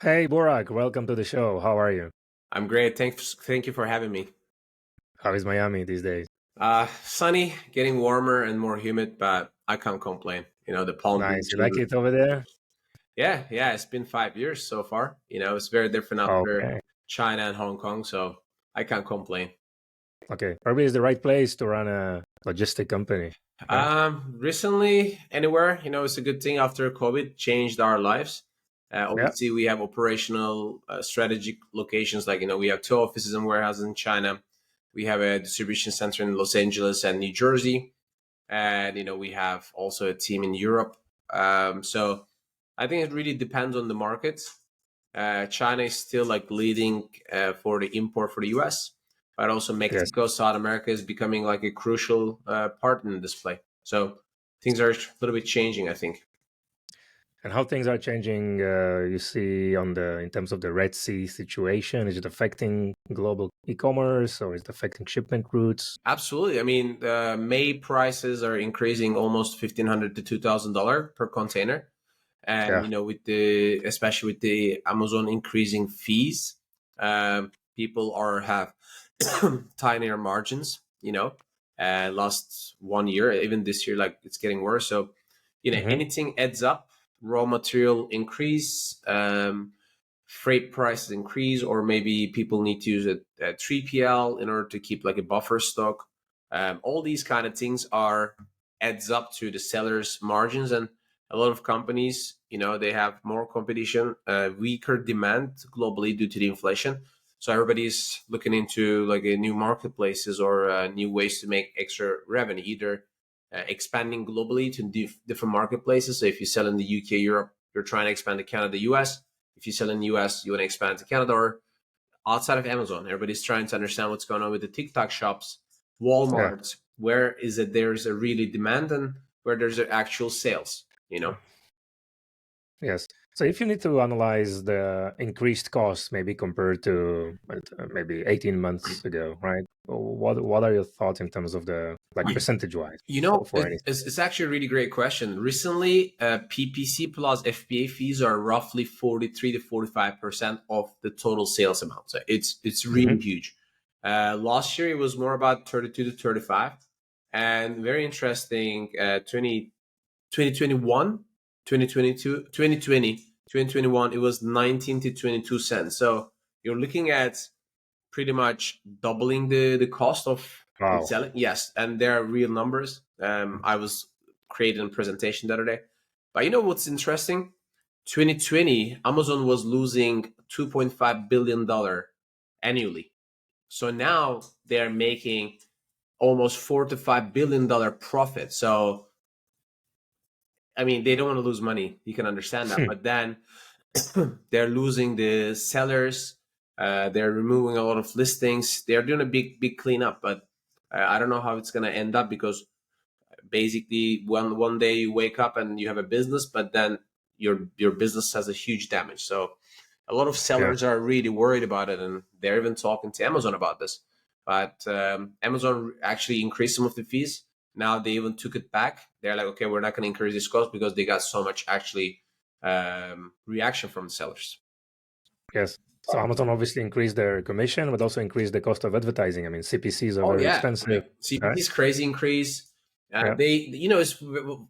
Hey, Burak, welcome to the show. How are you? I'm great. Thank you for having me. How is Miami these days? Sunny, getting warmer and more humid, but I can't complain. The palm Nice. You like beaches. it over there? Yeah. It's been 5 years so far. It's very different after Okay. China and Hong Kong, so I can't complain. Okay. Probably is the right place to run a logistic company, right? Recently, anywhere, it's a good thing after COVID changed our lives. Yeah. Obviously, we have operational strategic locations like, we have two offices and warehouses in China. We have a distribution center in Los Angeles and New Jersey. And, we have also a team in Europe. So I think it really depends on the market. China is still like leading for the import for the US, but also Yes. Mexico, South America is becoming like a crucial part in this play. So things are a little bit changing, I think. And how things are changing, you see in terms of the Red Sea situation, is it affecting global e-commerce or is it affecting shipment routes? Absolutely. I mean, the May prices are increasing almost $1,500 to $2,000 per container, and Yeah. with especially with the Amazon increasing fees, people are have tinier margins. Last 1 year, even this year, like it's getting worse. So, Hmm. anything adds up. Raw material increase, freight prices increase, or maybe people need to use a 3PL in order to keep like a buffer stock. All these kind of things are adds up to the seller's margins, and a lot of companies, they have more competition, weaker demand globally due to the inflation. So everybody's looking into like a new marketplaces or new ways to make extra revenue, either expanding globally to different marketplaces. So if you sell in the UK, Europe, you're trying to expand to Canada, US. If you sell in the US, you want to expand to Canada or outside of Amazon. Everybody's trying to understand what's going on with the TikTok shops, Yeah. Walmart. Where is it there's a really demand and where there's actual sales. Yes. So if you need to analyze the increased costs, maybe compared to maybe 18 months ago, right? What are your thoughts in terms of the like percentage wise for any? It's actually a really great question. Recently, PPC plus FBA fees are roughly 43 to 45% of the total sales amount. So it's really Hmm. huge. Last year, it was more about 32 to 35. And very interesting, 2021, 2022, 2020, 2021, it was 19 to 22 cents. So you're looking at pretty much doubling the cost of Wow. selling. Yes, and there are real numbers. I was creating a presentation the other day. But you know what's interesting? 2020, Amazon was losing $2.5 billion annually. So now they're making almost $4 to $5 billion profit. So I mean, they don't want to lose money. You can understand that. But then they're losing the sellers. They're removing a lot of listings. They're doing a big cleanup. But I don't know how it's going to end up because basically one day you wake up and you have a business, but then your business has a huge damage. So a lot of Yeah. sellers are really worried about it, and they're even talking to Amazon about this. But Amazon actually increased some of the fees. Now they even took it back. They're like, okay, we're not going to increase this cost because they got so much actually reaction from the sellers. Yes. So Amazon obviously increased their commission, but also increased the cost of advertising. I mean, CPCs are Oh very yeah, expensive, CPT right? is crazy increase. Yeah. They, it's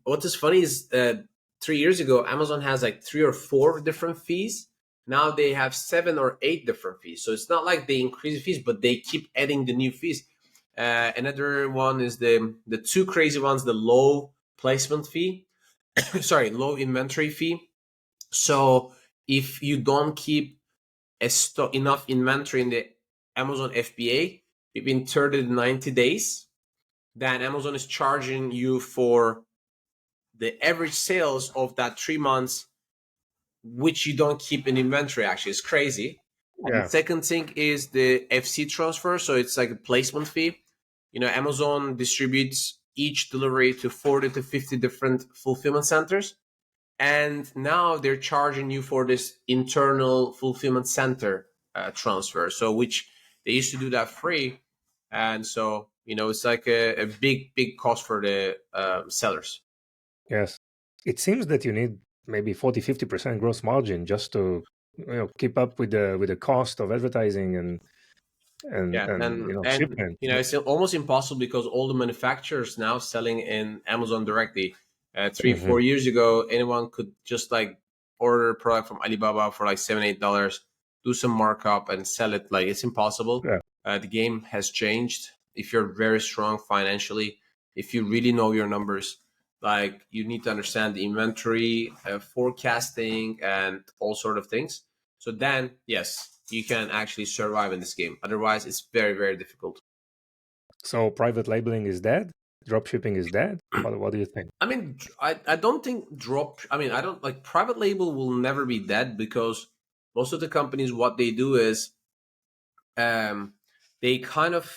what is funny is 3 years ago, Amazon has like three or four different fees. Now they have 7 or 8 different fees. So it's not like they increase the fees, but they keep adding the new fees. Another one is the two crazy ones: the low placement fee, sorry, low inventory fee. So if you don't keep enough inventory in the Amazon FBA between 30 to 90 days, then Amazon is charging you for the average sales of that 3 months, which you don't keep in inventory. Actually, it's crazy. And the Yeah. second thing is the FC transfer. So it's like a placement fee. Amazon distributes each delivery to 40 to 50 different fulfillment centers. And now they're charging you for this internal fulfillment center transfer. So, which they used to do that free. And so, it's like a big cost for the sellers. Yes. It seems that you need maybe 40, 50% gross margin just to keep up with the cost of advertising and Yeah, shipment. it's almost impossible because all the manufacturers now selling in Amazon directly. Three Hmm. 4 years ago, anyone could just like order a product from Alibaba for like $7 8, do some markup and sell it. Like it's impossible. Yeah. The game has changed. If you're very strong financially, if you really know your numbers, like you need to understand the inventory, forecasting, and all sort of things. So then, yes, you can actually survive in this game. Otherwise, it's very, very difficult. So private labeling is dead. Drop shipping is dead. What do you think? I mean, I don't think I mean, I don't like private label will never be dead because most of the companies, what they do is um, they kind of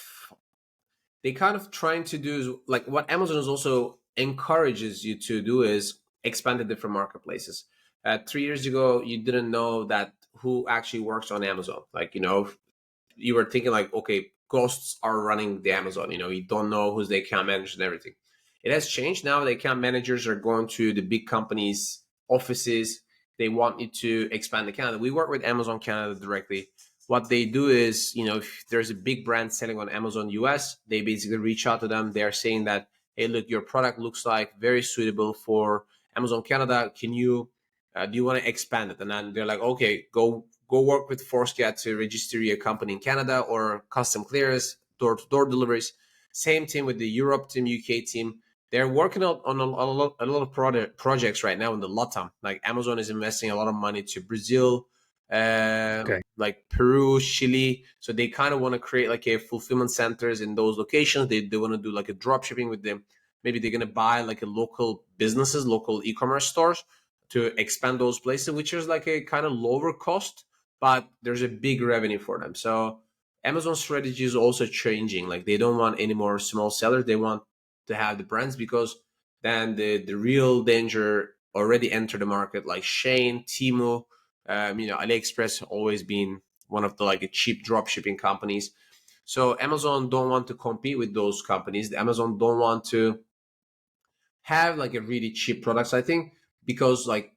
trying to do is like what Amazon is also encourages you to do is expand to different marketplaces. 3 years ago, you didn't know that who actually works on Amazon. Like you were thinking like, okay, ghosts are running the Amazon. You don't know who's the account manager and everything. It has changed now. The account managers are going to the big companies' offices. They want you to expand the Canada. We work with Amazon Canada directly. What they do is, if there's a big brand selling on Amazon US, they basically reach out to them. They're saying that, hey, look, your product looks like very suitable for Amazon Canada. Can you do you want to expand it? And then they're like, okay, go work with ForceGate to register your company in Canada or custom clearance, door-to-door deliveries. Same team with the Europe team, UK team. They're working on a lot of projects right now in the LATAM. Like Amazon is investing a lot of money to Brazil, Okay. like Peru, Chile. So they kind of want to create like a fulfillment centers in those locations. They want to do like a drop shipping with them. Maybe they're going to buy like a local businesses, local e-commerce stores to expand those places, which is like a kind of lower cost, but there's a big revenue for them. So Amazon's strategy is also changing. Like they don't want any more small sellers. They want to have the brands because then the real danger already entered the market, like Shane, Temu, AliExpress always been one of the like a cheap drop shipping companies. So Amazon don't want to compete with those companies. Amazon don't want to have like a really cheap products. I think because like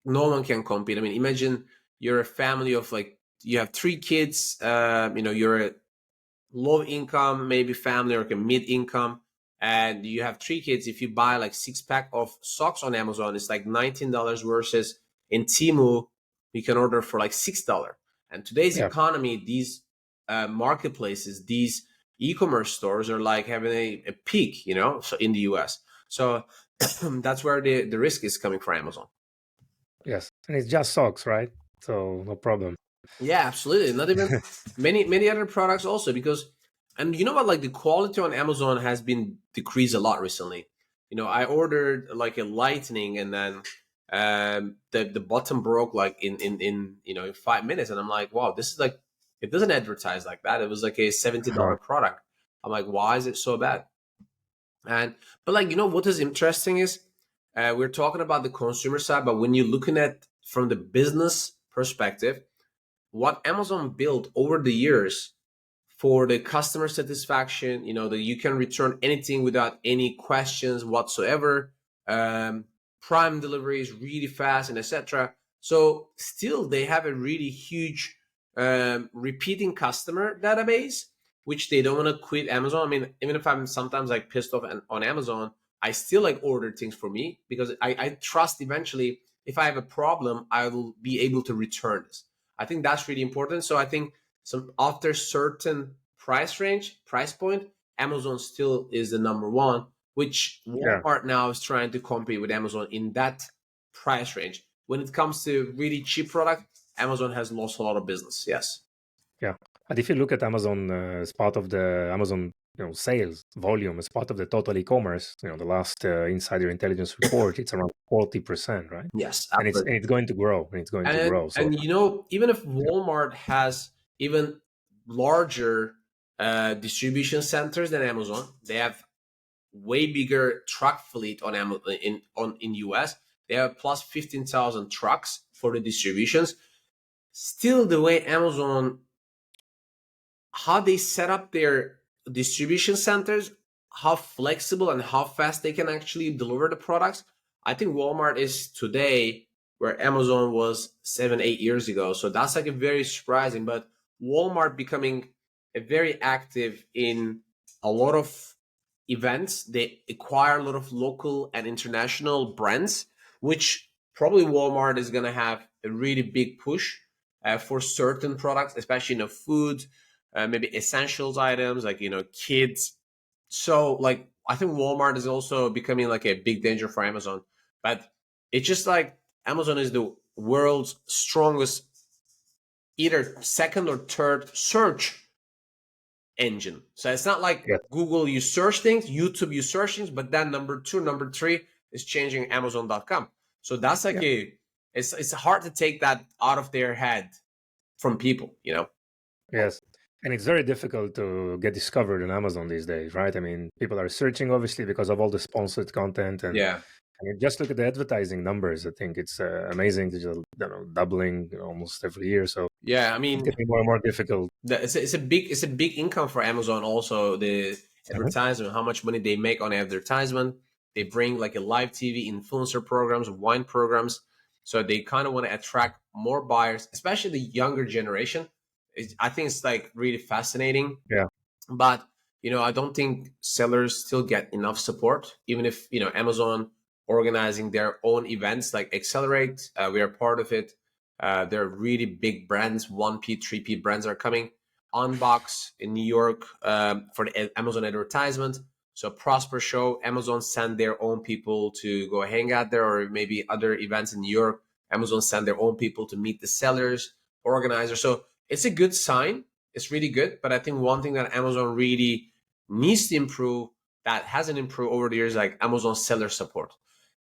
no one can compete. I mean, imagine you're a family of like you have 3 kids. You're a low income, maybe family or like a mid income, and you have 3 kids. If you buy like 6 pack of socks on Amazon, it's like $19 versus in Temu you can order for like $6. And today's Yeah. economy, these marketplaces, these e-commerce stores are like having a peak, so in the US. So that's where the risk is coming for Amazon. Yes. And it's just socks, right? So no problem. Yeah, absolutely. Not even many other products also because, and you know what, like the quality on Amazon has been decreased a lot recently. I ordered like a lightning and then the button broke like in 5 minutes, and I'm like, wow, this is like it doesn't advertise like that. It was like a $70 Huh. product. I'm like, why is it so bad? And but like what is interesting is we're talking about the consumer side, but when you're looking at from the business perspective, what Amazon built over the years for the customer satisfaction, that you can return anything without any questions whatsoever. Prime delivery is really fast and etc. So still they have a really huge repeating customer database, which they don't want to quit Amazon. I mean, even if I'm sometimes like pissed off on Amazon, I still like order things for me because I trust eventually if I have a problem, I will be able to return this. I think that's really important. So I think some after certain price point, Amazon still is the number one, which Yeah. Walmart now is trying to compete with Amazon in that price range. When it comes to really cheap product, Amazon has lost a lot of business. Yes. Yeah. And if you look at Amazon as part of the Amazon, sales volume as part of the total e-commerce, the last Insider Intelligence report, it's around 40%, right? Yes, And it's absolutely. and it's going to grow. And it's going to And grow. So and even if yeah. Walmart has even larger distribution centers than Amazon, they have way bigger truck fleet on Amazon in US. They have plus 15,000 trucks for the distributions. Still, the way Amazon, how they set up their distribution centers, how flexible and how fast they can actually deliver the products. I think Walmart is today where Amazon was 7, 8 years ago. So that's like a very surprising. But Walmart becoming a very active in a lot of events. They acquire a lot of local and international brands, which probably Walmart is going to have a really big push for certain products, especially food, maybe essentials items like kids. So like I think Walmart is also becoming like a big danger for Amazon. But it's just like Amazon is the world's strongest, either second or third search engine. So it's not like Yeah. Google, you search things, YouTube, you search things, but then number two, number three is changing Amazon.com. So that's like Yeah. it's hard to take that out of their head from people. Yes. And it's very difficult to get discovered on Amazon these days, right? I mean, people are searching obviously because of all the sponsored content, and Yeah. just look at the advertising numbers. I think it's amazing to just doubling almost every year. So Yeah. I it's mean, getting more and more difficult. it's a big income for Amazon. Also, the Mhm. advertisement, how much money they make on advertisement. They bring like a live TV influencer programs, wine programs, so they kind of want to attract more buyers, especially the younger generation. I think it's like really fascinating. Yeah. But I don't think sellers still get enough support, even if Amazon organizing their own events like Accelerate. We are part of it. There are really big brands, 1P, 3P brands are coming. Unbox in New York for the Amazon advertisement. So Prosper Show, Amazon send their own people to go hang out there, or maybe other events in New York. Amazon send their own people to meet the sellers, organizers. So it's a good sign. It's really good. But I think one thing that Amazon really needs to improve, that hasn't improved over the years, like Amazon seller support.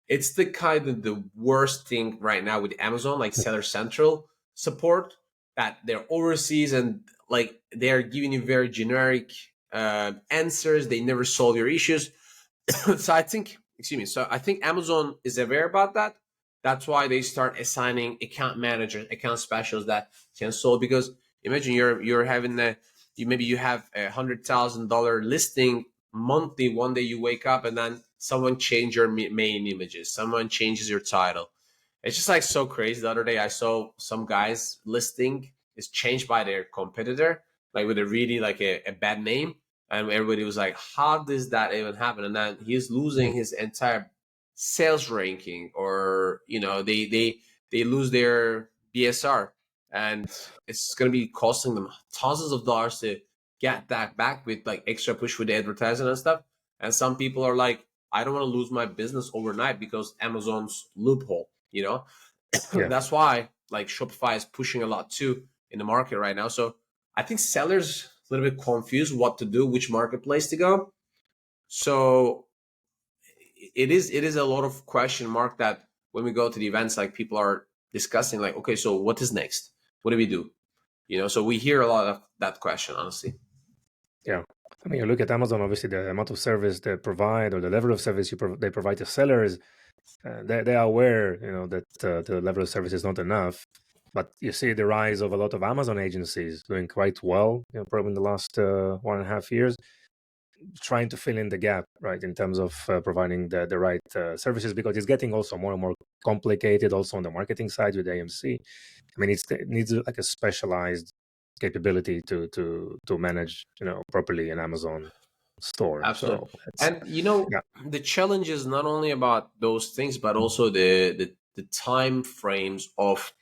It's the kind of the worst thing right now with Amazon, like Seller Central support, that they're overseas and like they're giving you very generic answers. They never solve your issues. So I think, excuse me. So I think Amazon is aware about that. That's why they start assigning account managers, account specialists that can solve. Because imagine you're having maybe you have $100,000 listing monthly. One day you wake up and then someone change your main images, someone changes your title. It's just like so crazy. The other day I saw some guys listing is changed by their competitor, like with a really like a bad name, and everybody was like, how does that even happen? And then he's losing his entire sales ranking, or they lose their BSR, and it's going to be costing them thousands of dollars to get that back with like extra push with the advertising and stuff. And some people are like, I don't want to lose my business overnight because Amazon's loophole. Yeah. That's why like Shopify is pushing a lot too in the market right now. So I think sellers a little bit confused what to do, which marketplace to go. So it is a lot of question mark that when we go to the events, like people are discussing like, okay, so what is next? What do we do? So we hear a lot of that question, honestly. Yeah. I mean, you look at Amazon, obviously, the amount of service they provide or the level of service they provide to sellers, they are aware, that the level of service is not enough. But you see the rise of a lot of Amazon agencies doing quite well, probably in the last 1.5 years, trying to fill in the gap, right, in terms of providing the right services, because it's getting also more and more complicated also on the marketing side with AMC. I mean, it needs like a specialized capability to manage, properly an Amazon store. Absolutely. So it's And yeah, the challenge is not only about those things, but also the time frames of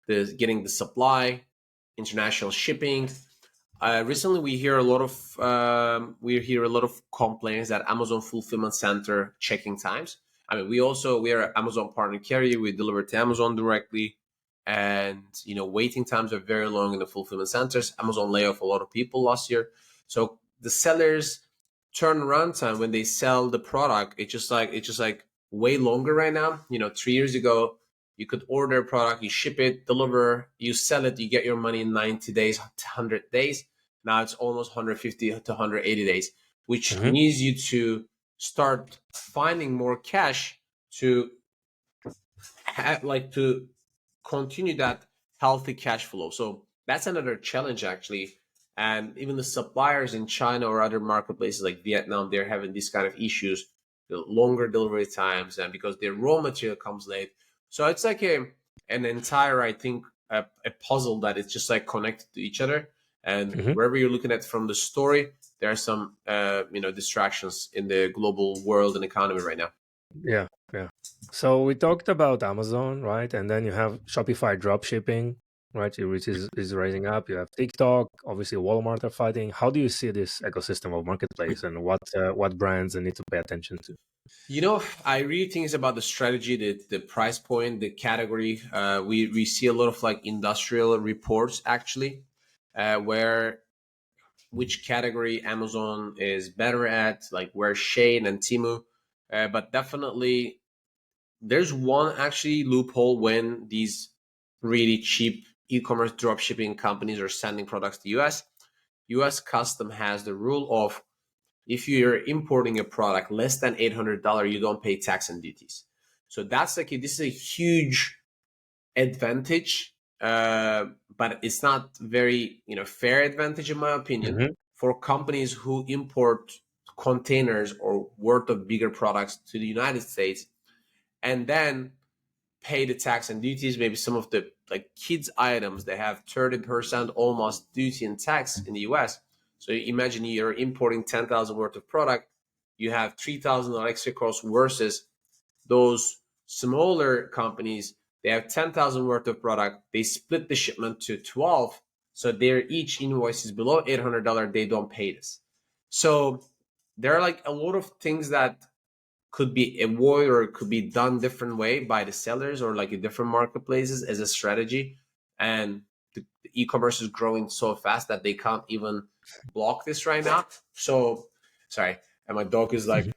the getting the supply, international shipping. Recently, we hear a lot of complaints that Amazon fulfillment center checking times. I mean, we are an Amazon partner carrier. We deliver to Amazon directly, and waiting times are very long in the fulfillment centers. Amazon lay off a lot of people last year, so the sellers turnaround time when they sell the product, it's just like way longer right now. 3 years ago, you could order a product, you ship it, deliver, you sell it, you get your money in 90 days, 100 days. Now it's almost 150 to 180 days, which hmm needs you to start finding more cash to to continue that healthy cash flow. So that's another challenge actually. And even the suppliers in China or other marketplaces like Vietnam, they're having these kind of issues, the longer delivery times, and because their raw material comes late. So it's like an entire, I think, a puzzle that is just like connected to each other. And Hmm. wherever you're looking at from the story, there are some distractions in the global world and economy right now. Yeah, yeah. So we talked about Amazon, right? And then you have Shopify drop shipping, right? Which is rising up. You have TikTok, obviously Walmart are fighting. How do you see this ecosystem of marketplace, and what brands need to pay attention to? I really think it's about the strategy, the price point, the category. We see a lot of like industrial reports actually, where which category Amazon is better at, like where Shane and Timu. But definitely, there's one actually loophole when these really cheap e-commerce dropshipping companies are sending products to US. US custom has the rule of if you're importing a product less than $800, you don't pay tax and duties. So that's like this is a huge advantage, but it's not very fair advantage in my opinion Hmm. for companies who import containers or worth of bigger products to the United States and then pay the tax and duties. Maybe some of the like kids items they have 30% almost duty and tax in the US. So imagine you're importing 10,000 worth of product, you have 3,000 extra cost versus those smaller companies, they have 10,000 worth of product, they split the shipment to 12, so their each invoice is below $800, they don't pay this. So there are like a lot of things that could be avoided or it could be done different way by the sellers or like in different marketplaces as a strategy. And the e-commerce is growing so fast that they can't even block this right now. So sorry, and my dog is like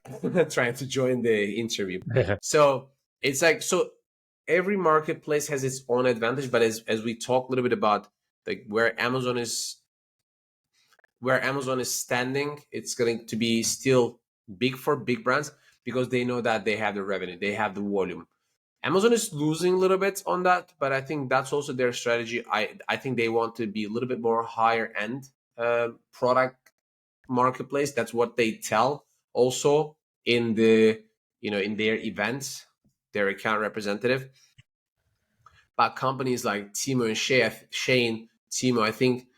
trying to join the interview. Yeah. So it's like so every marketplace has its own advantage, but as we talk a little bit about like where Amazon is standing, it's going to be still big for big brands because they know that they have the revenue, they have the volume. Amazon is losing a little bit on that, but I think that's also their strategy. I think they want to be a little bit more higher end product marketplace. That's what they tell also in the in their events, their account representative. But companies like Timo and Shane, Timo, I think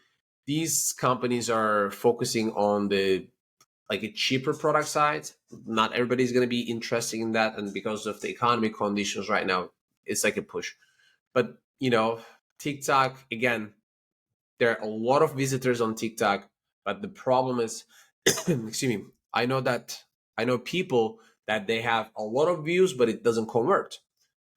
these companies are focusing on the like a cheaper product side. Not everybody's going to be interested in that, and because of the economic conditions right now, it's like a push. But TikTok again, there are a lot of visitors on TikTok, but the problem is, excuse me, I know people that they have a lot of views, but it doesn't convert.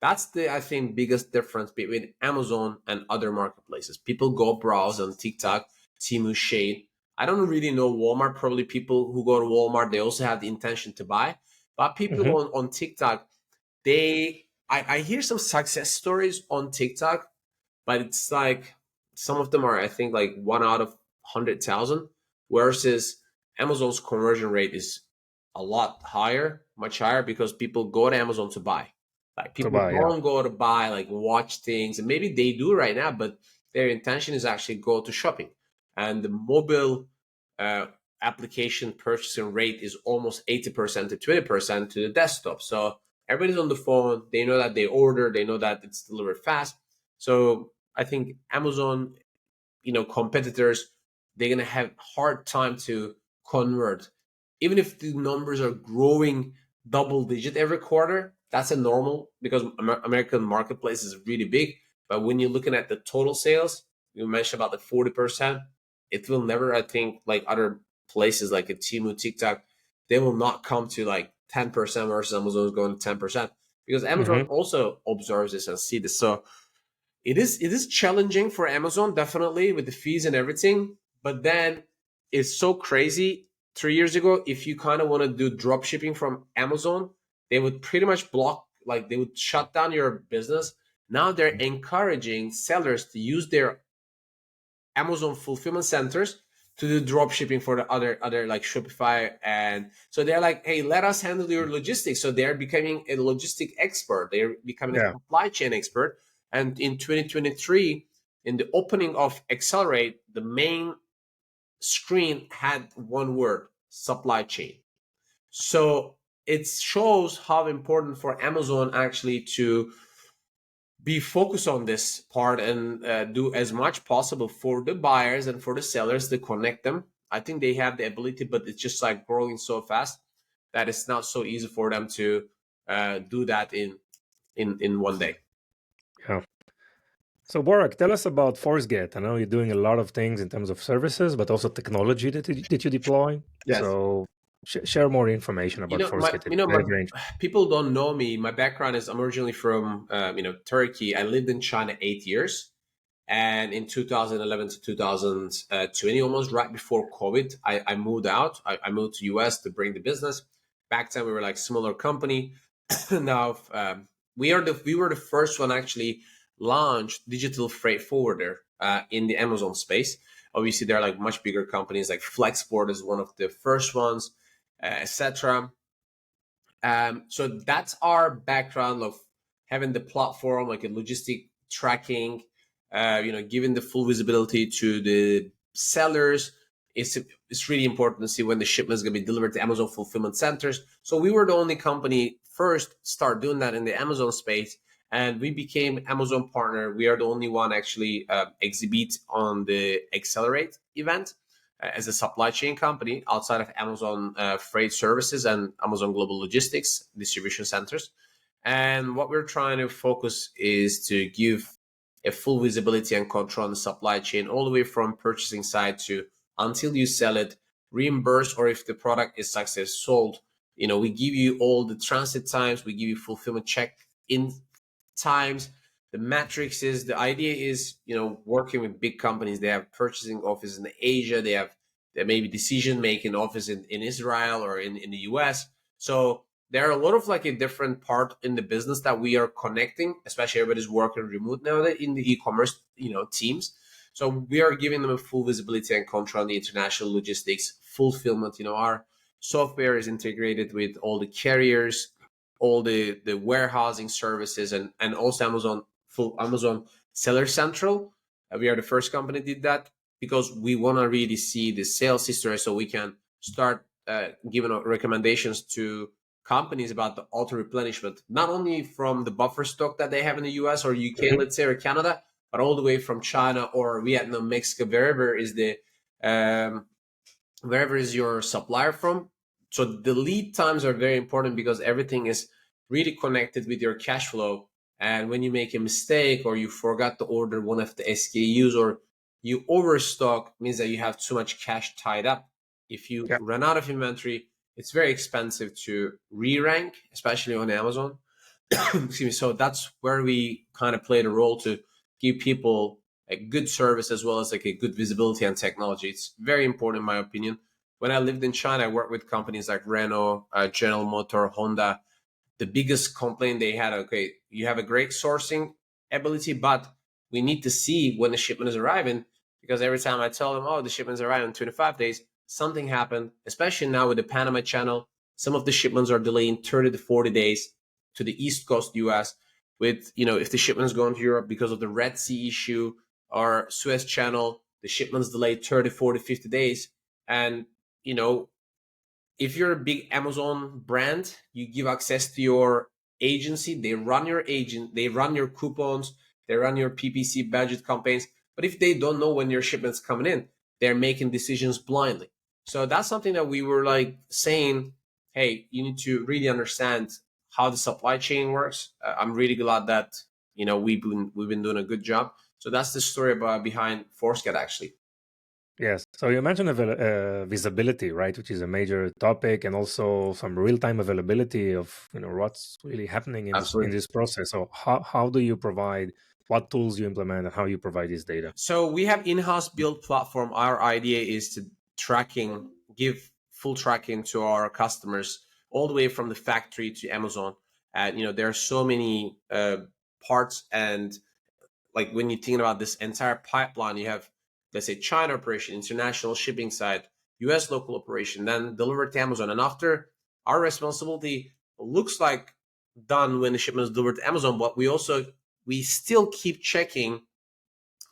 That's the I think biggest difference between Amazon and other marketplaces. People go browse on TikTok, Temu, Shade. I don't really know Walmart. Probably people who go to Walmart, they also have the intention to buy. But people Hmm. on TikTok, I hear some success stories on TikTok, but it's like some of them are I think like 1 out of 100,000, versus Amazon's conversion rate is a lot higher, much higher because people go to Amazon to buy. Like To people buy, yeah. don't go to buy like watch things, and maybe they do right now, but their intention is actually go to shopping. And the mobile uh, application purchasing rate is almost 80% to 20% to the desktop. So everybody's on the phone. They know that they order. They know that it's delivered fast. So I think Amazon, competitors, they're gonna have hard time to convert, even if the numbers are growing double digit every quarter. That's a normal because American marketplace is really big. But when you're looking at the total sales, you mentioned about the 40%. It will never, I think, like other places like a Temu, TikTok, they will not come to like 10% versus Amazon is going to 10% because Amazon Hmm. also observes this and see this. So it is challenging for Amazon definitely with the fees and everything, but then it's so crazy. 3 years ago, if you kind of want to do drop shipping from Amazon, they would pretty much block, like they would shut down your business. Now they're encouraging sellers to use their Amazon fulfillment centers to do drop shipping for the other like Shopify, and so they're like, hey, let us handle your logistics. So they're becoming a logistic expert. They're becoming a Yeah. supply chain expert. And in 2023, in the opening of Accelerate, the main screen had one word: supply chain. So it shows how important for Amazon actually to be focused on this part and do as much possible for the buyers and for the sellers to connect them. I think they have the ability, but it's just like growing so fast that it's not so easy for them to do that in one day. Yeah. So, Borak, tell us about ForceGate. I know you're doing a lot of things in terms of services, but also technology that you deploy. Yes. So, share more information about ForceGate. It's very, very interesting. People don't know me. My background is I'm originally from Turkey. I lived in China 8 years, and in 2011 to 2020, almost right before COVID, I moved out. I moved to US to bring the business. Back then, we were like smaller company. Now we were the first one actually launched digital freight forwarder in the Amazon space. Obviously, there are like much bigger companies like Flexport is one of the first ones, etc. So that's our background of having the platform, like a logistic tracking, giving the full visibility to the sellers. It's really important to see when the shipment is going to be delivered to Amazon fulfillment centers. So we were the only company first start doing that in the Amazon space, and we became Amazon partner. We are the only one actually exhibit on the Accelerate event as a supply chain company outside of Amazon Freight Services and Amazon Global Logistics distribution centers. And what we're trying to focus is to give a full visibility and control on the supply chain all the way from purchasing side to until you sell it, reimburse, or if the product is success sold, we give you all the transit times, we give you fulfillment check in times, the metrics is the idea is working with big companies. They have purchasing offices in Asia, they maybe decision making office in Israel or in the US. So there are a lot of like a different part in the business that we are connecting, especially everybody's working remote now in the e-commerce teams. So we are giving them a full visibility and control on the international logistics fulfillment. Our software is integrated with all the carriers, all the warehousing services, and also Amazon Seller Central. We are the first company did that because we want to really see the sales history so we can start giving recommendations to companies about the auto replenishment, not only from the buffer stock that they have in the US or UK, let's say, or Canada, but all the way from China or Vietnam, Mexico, wherever is your supplier from. So the lead times are very important because everything is really connected with your cash flow. And when you make a mistake or you forgot to order one of the SKUs or you overstock, means that you have too much cash tied up. If you Yeah. run out of inventory, it's very expensive to re-rank, especially on Amazon. Excuse me. So that's where we kind of play the role to give people a good service as well as like a good visibility and technology. It's very important in my opinion. When I lived in China, I worked with companies like Renault, General Motor, Honda. The biggest complaint they had, okay, you have a great sourcing ability, but we need to see when the shipment is arriving, because every time I tell them, oh, the shipment's arriving in 25 days, something happened, especially now with the Panama Channel. Some of the shipments are delaying 30 to 40 days to the East Coast US. With, if the shipment's going to Europe because of the Red Sea issue or Suez Channel, the shipment's delayed 30, 40, 50 days. And, if you're a big Amazon brand, you give access to your agency. They run your agent, they run your coupons, they run your PPC budget campaigns. But if they don't know when your shipment's coming in, they're making decisions blindly. So that's something that we were like saying, hey, you need to really understand how the supply chain works. I'm really glad that we've been doing a good job. So that's the story about behind ForceGate actually. Yes. So you mentioned visibility, right, which is a major topic, and also some real-time availability of what's really happening in Absolutely. this process. So how do you provide, what tools you implement, and how you provide this data? So we have in-house built platform. Our idea is to give full tracking to our customers all the way from the factory to Amazon. And there are so many parts, and like when you think about this entire pipeline, you have, let's say, China operation, international shipping side, US local operation, then delivered to Amazon. And after, our responsibility looks like done when the shipment is delivered to Amazon, but we still keep checking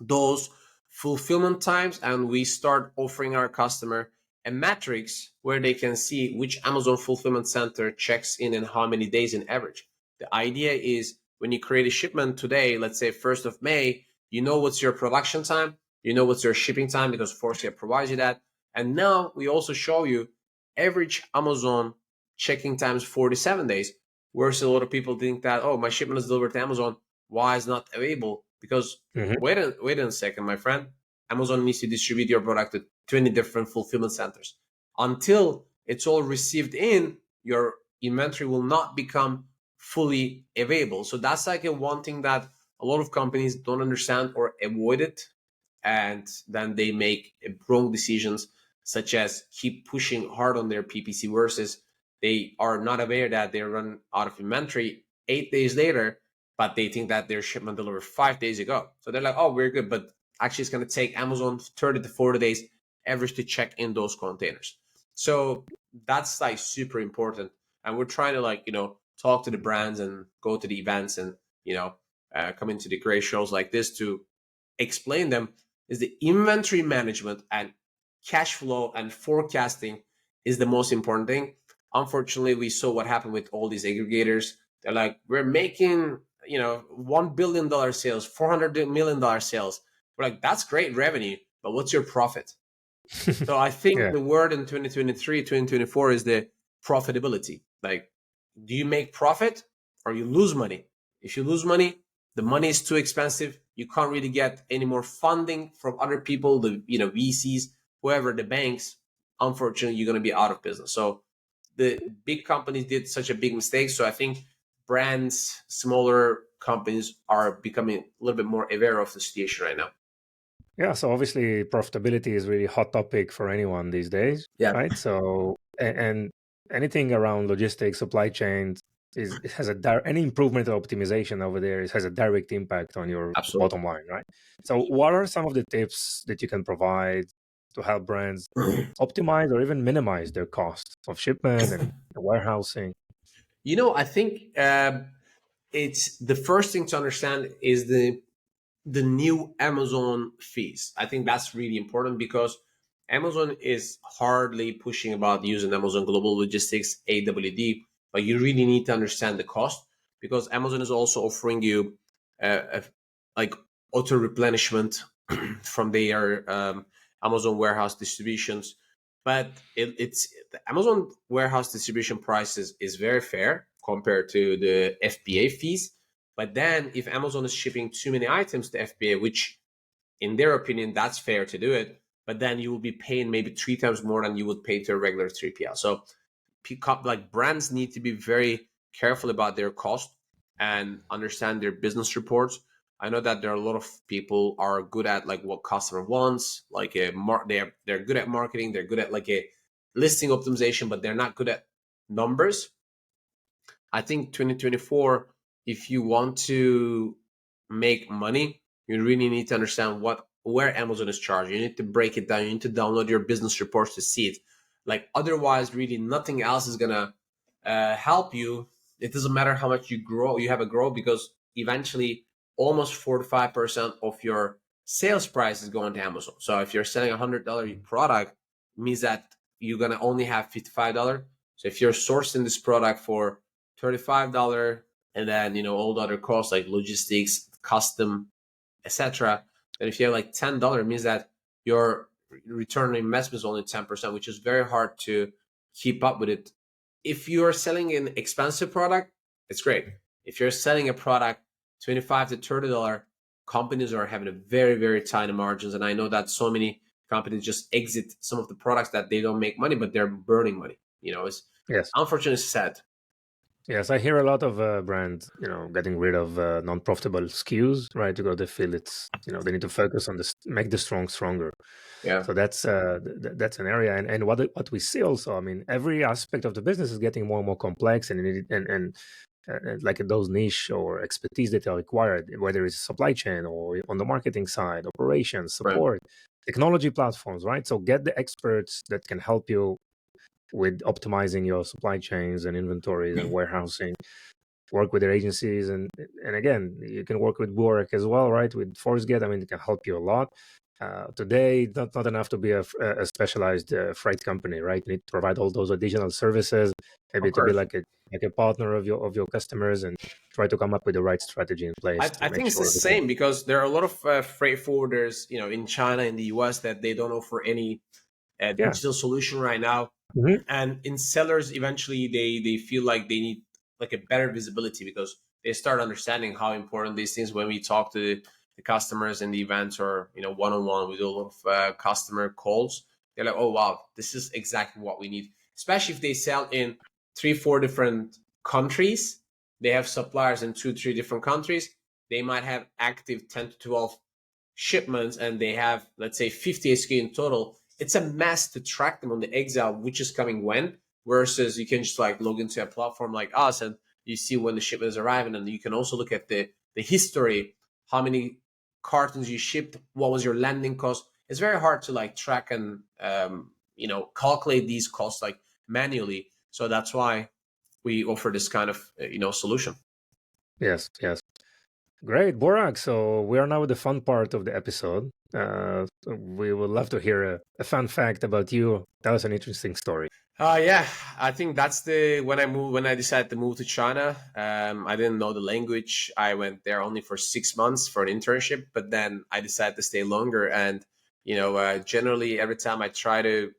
those fulfillment times, and we start offering our customer a matrix where they can see which Amazon fulfillment center checks in and how many days in average. The idea is when you create a shipment today, let's say 1st of May, you know what's your production time, you know what's your shipping time because ForceGate provides you that. And now we also show you average Amazon checking times 47 days. Whereas a lot of people think that, oh, my shipment is delivered to Amazon, why is not available? Because Mhm. wait a second, my friend. Amazon needs to distribute your product to 20 different fulfillment centers. Until it's all received in, your inventory will not become fully available. So that's like a one thing that a lot of companies don't understand or avoid it, and then they make wrong decisions, such as keep pushing hard on their PPC versus they are not aware that they run out of inventory 8 days later, but they think that their shipment delivered 5 days ago. So they're like, oh, we're good, but actually it's going to take Amazon 30 to 40 days average to check in those containers. So that's like super important, and we're trying to like talk to the brands and go to the events and come into the great shows like this to explain them is the inventory management and cash flow and forecasting is the most important thing. Unfortunately, we saw what happened with all these aggregators. They're like, we're making $1 billion sales, $400 million sales. We're like, that's great revenue, but what's your profit? So I think Yeah. the word in 2023, 2024 is the profitability. Like, do you make profit or you lose money? If you lose money, the money is too expensive. You can't really get any more funding from other people, the VCs, whoever, the banks. Unfortunately, you're going to be out of business. So the big companies did such a big mistake. So I think brands, smaller companies are becoming a little bit more aware of the situation right now. Yeah, so obviously profitability is really hot topic for anyone these days, Yeah, right? So and anything around logistics, supply chains is it has any improvement or optimization over there, it has a direct impact on your absolutely. bottom line, right? So what are some of the tips that you can provide to help brands optimize or even minimize their cost of shipment and warehousing? I think it's the first thing to understand is the new Amazon fees. I think that's really important because Amazon is hardly pushing about using Amazon Global Logistics AWD, but you really need to understand the cost because Amazon is also offering you like auto replenishment from their Amazon warehouse distributions. But it's the Amazon warehouse distribution prices is very fair compared to the FBA fees. But then if Amazon is shipping too many items to FBA, which in their opinion, that's fair to do it, but then you will be paying maybe 3 times more than you would pay to a regular 3PL. So pick up like brands need to be very careful about their cost and understand their business reports. I know that there are a lot of people are good at like what customer wants, like they're good at marketing, they're good at like a listing optimization, but they're not good at numbers. I think 2024, if you want to make money, you really need to understand where Amazon is charging. You need to break it down. You need to download your business reports to see it. Like otherwise, really nothing else is gonna help you. It doesn't matter how much you have a grow because eventually almost 45% of your sales price is going to Amazon. So if you're selling $100 product, it means that you're gonna only have $55. So if you're sourcing this product for $35 and then all the other costs like logistics, custom, etc. Then if you have like $10, it means that your return on investment is only 10%, which is very hard to keep up with it. If you are selling an expensive product, it's great. If you're selling a product $25 to $30, companies are having a very, very tiny margins. And I know that so many companies just exit some of the products that they don't make money, but they're burning money. It's Yes. unfortunately sad. Yes, I hear a lot of brands, getting rid of non-profitable SKUs, right? Because they feel they need to focus on this, make the strong stronger. Yeah. So that's an area, and what we see also, I mean, every aspect of the business is getting more and more complex, and like those niche or expertise that are required, whether it's supply chain or on the marketing side, operations, Right. support, technology platforms, right? So get the experts that can help you with optimizing your supply chains and inventories and warehousing. Work with their agencies, and again, you can work with Burak as well, right? With ForceGate, I mean, it can help you a lot. Today, not enough to be a specialized freight company, right? You need to provide all those additional services, Of maybe to be course. like a partner of your customers, and try to come up with the right strategy in place to I make think it's the sure everything. same because there are a lot of freight forwarders, in China, in the US, that they don't offer any Yeah. digital solution right now. Hmm. And in sellers, eventually they feel like they need like a better visibility because they start understanding how important these things. When we talk to the customers in the events, or one on one, we do a lot of customer calls. They're like, oh wow, this is exactly what we need, especially if they sell in 3-4 different countries. They have suppliers in 2-3 different countries. They might have active 10 to 12 shipments, and they have, let's say, 50 SKU in total. It's a mess to track them on the Excel, which is coming when, versus you can just like log into a platform like us, and you see when the shipment is arriving, and you can also look at the history, how many cartons you shipped, what was your landing cost. It's very hard to like track and calculate these costs like manually. So that's why we offer this kind of solution. Yes, yes. Great, Borak. So we are now with the fun part of the episode. We would love to hear a fun fact about you. Tell us an interesting story. Yeah, I think that's the when I decided to move to China. I didn't know the language. I went there only for 6 months for an internship, but then I decided to stay longer. And generally, every time I try to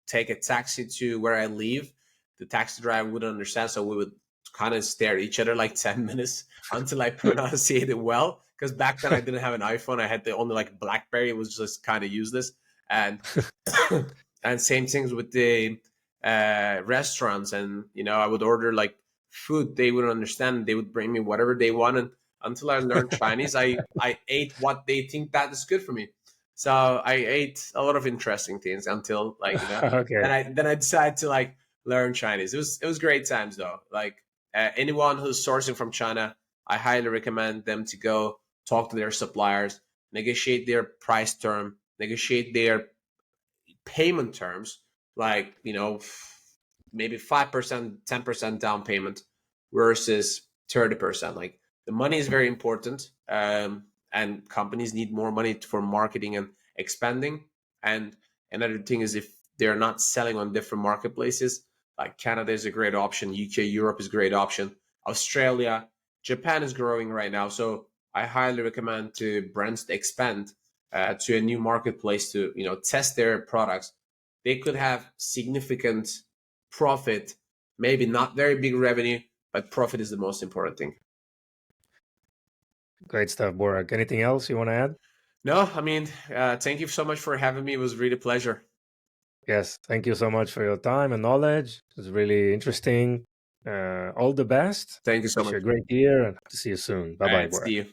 take a taxi to where I live, the taxi driver wouldn't understand, so we would kind of stare at each other like 10 minutes until I pronunciated it well. Because back then I didn't have an iPhone; I had the only like BlackBerry. It was just kind of useless, and and same things with the restaurants. And I would order like food, they wouldn't understand. They would bring me whatever they wanted. Until I learned Chinese, I ate what they think that is good for me. So I ate a lot of interesting things until like Okay. then I decided to like learn Chinese. It was great times though. Like anyone who's sourcing from China, I highly recommend them to go talk to their suppliers, negotiate their price term, negotiate their payment terms, like maybe 5%, 10% down payment versus 30%. Like the money is very important, and companies need more money for marketing and expanding. And another thing is, if they're not selling on different marketplaces, like Canada is a great option, UK, Europe is a great option, Australia, Japan is growing right now. So I highly recommend to brands to expand to a new marketplace to test their products. They could have significant profit, maybe not very big revenue, but profit is the most important thing. Great stuff, Borak. Anything else you want to add? No, I mean, thank you so much for having me. It was really a pleasure. Yes. Thank you so much for your time and knowledge. It was really interesting. All the best. Thank you so Wish much. you a great year and hope to see you soon. Bye bye, Borak. See you.